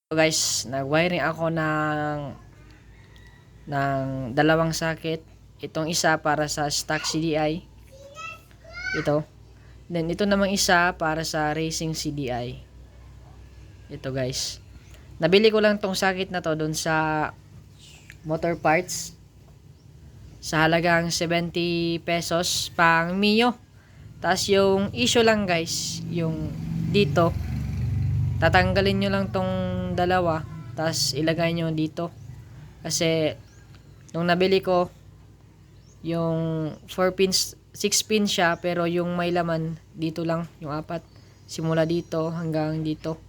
So guys, nag-wiring ako ng dalawang socket. Itong isa para sa stock CDI. Ito. Then ito namang isa para sa racing CDI. Ito guys. Nabili ko lang tong socket na to doon sa motor parts sa halagang 70 pesos pang Mio. Tapos yung issue lang guys, yung dito tatanggalin nyo lang tong dalawa, tapos ilagay nyo dito. Kasi nung nabili ko, yung 4 pins, 6 pins siya, pero yung may laman dito lang, yung apat, simula dito hanggang dito.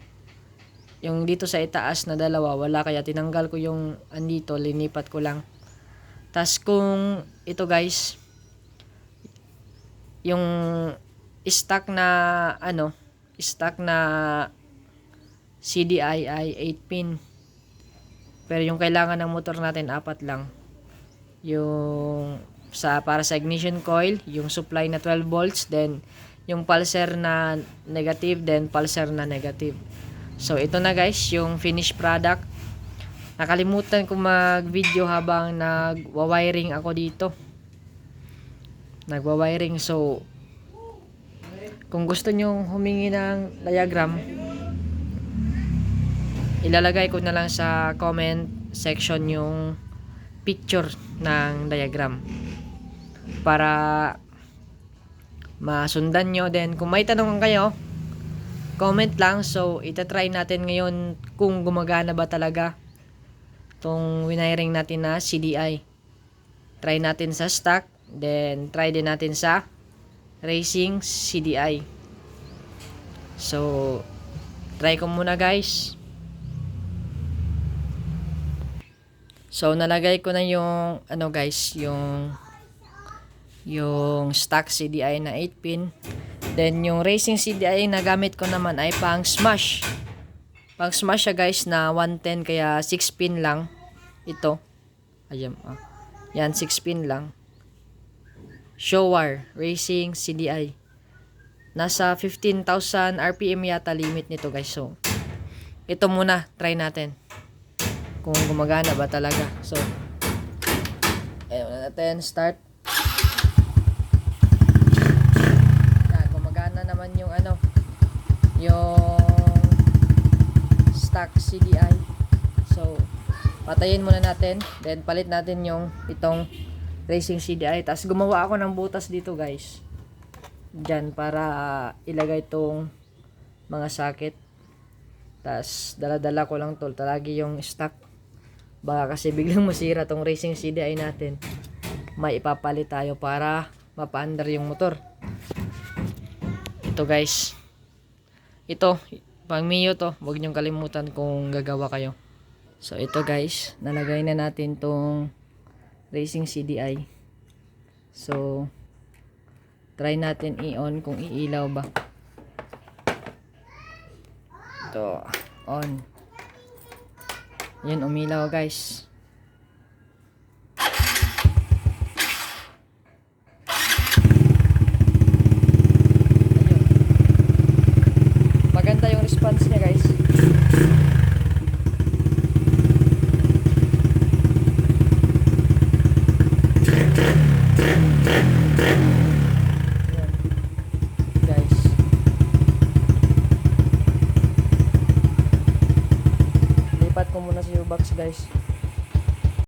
Yung dito sa itaas na dalawa wala, kaya tinanggal ko yung andito, linipat ko lang. Tapos kung ito guys, yung stock na CDI ay 8 pin. Pero yung kailangan ng motor natin apat lang. Yung para sa ignition coil, yung supply na 12 volts, then yung pulser na negative, then pulser na negative. So ito na guys, yung finished product. Nakalimutan ko mag-video habang nagwa-wiring ako dito. Nagwa-wiring, so kung gusto nyo humingi ng diagram, ilalagay ko na lang sa comment section yung picture ng diagram para masundan nyo. Then kung may tanong kayo, comment lang. So itatry natin ngayon kung gumagana ba talaga tong wiring natin na CDI. Try natin sa stock, then try din natin sa racing CDI. So try ko muna guys. So nalagay ko na yung guys, yung stock CDI na 8 pin. Then yung racing CDI na gamit ko naman ay pang smash. Pang smash siya guys na 110, kaya 6 pin lang ito. Ayan, yan 6 pin lang. Showa racing CDI. Nasa 15,000 RPM yata limit nito guys. So ito muna, try natin kung gumagana ba talaga. So ayun na natin, start. Yan, gumagana naman yung yung stock CDI. So patayin muna natin, then palit natin yung itong racing CDI. Tapos gumawa ako ng butas dito guys, dyan, para ilagay itong mga socket. Tapos dala-dala ko lang to, talagi yung stock. Baka kasi biglang masira tong racing CDI natin, may ipapalit tayo para mapaandar yung motor. Ito guys, ito pang Mio to, huwag nyong kalimutan kung gagawa kayo. So ito guys, nalagay na natin tong racing CDI. So try natin i-on kung iilaw ba. Ito, on. Yan, umilaw guys. Ayun. Maganda yung response niya guys. Lipat ko muna sa box guys.